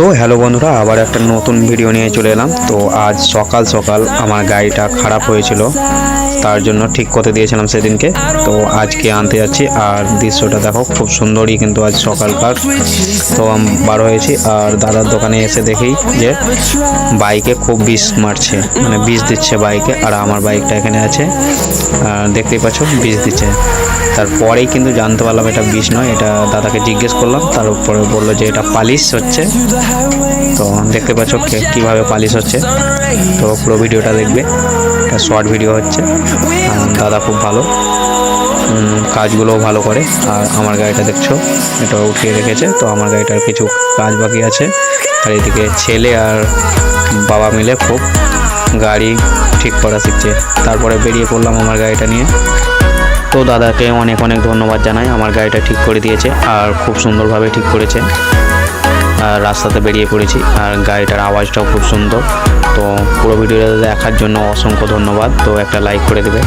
তো হ্যালো বন্ধুরা, আবার একটা নতুন ভিডিও নিয়ে চলে এলাম। তো আজ সকাল সকাল আমার গাড়িটা খারাপ হয়েছিল, তার জন্য ঠিক করতে দিয়েছিলাম সেদিনকে। তো আজকে আনতে যাচ্ছি, আর দৃশ্যটা দেখো খুব সুন্দরই কিন্তু আজ সকালকার। তো আমি বার হয়েছি, আর দাদার দোকানে এসে দেখি যে বাইকে খুব বিষ মারছে, মানে বিষ দিচ্ছে বাইকে। আর আমার বাইকটা এখানে আছে, দেখতেই পাচ্ছ বিষ দিচ্ছে। তারপরেই কিন্তু জানতে পারলাম এটা বিষ নয়, এটা দাদাকে জিজ্ঞেস করলাম, তার উপরে বললো যে এটা পালিশ হচ্ছে। তো দেখতে পাচ্ছ কীভাবে পালিশ হচ্ছে। তো পুরো ভিডিওটা দেখবে, এটা শর্ট ভিডিও হচ্ছে। দাদা খুব ভালো, কাজগুলোও ভালো করে। আর আমার গাড়িটা দেখছো, এটা উঠিয়ে রেখেছে। তো আমার গাড়িটার কিছু কাজ বাকি আছে, আর এদিকে ছেলে আর বাবা মিলে খুব গাড়ি ঠিক করা শিখছে। তারপরে বেরিয়ে পড়লাম আমার গাড়িটা নিয়ে। তো দাদাকে অনেক অনেক ধন্যবাদ জানাই, আমার গাড়িটা ঠিক করে দিয়েছে আর খুব সুন্দরভাবে ঠিক করেছে। আর রাস্তাতে বেরিয়ে পড়েছি, আর গাড়িটার আওয়াজটাও খুব সুন্দর। তো পুরো ভিডিওটা দেখার জন্য অসংখ্য ধন্যবাদ। তো একটা লাইক করে দেবে।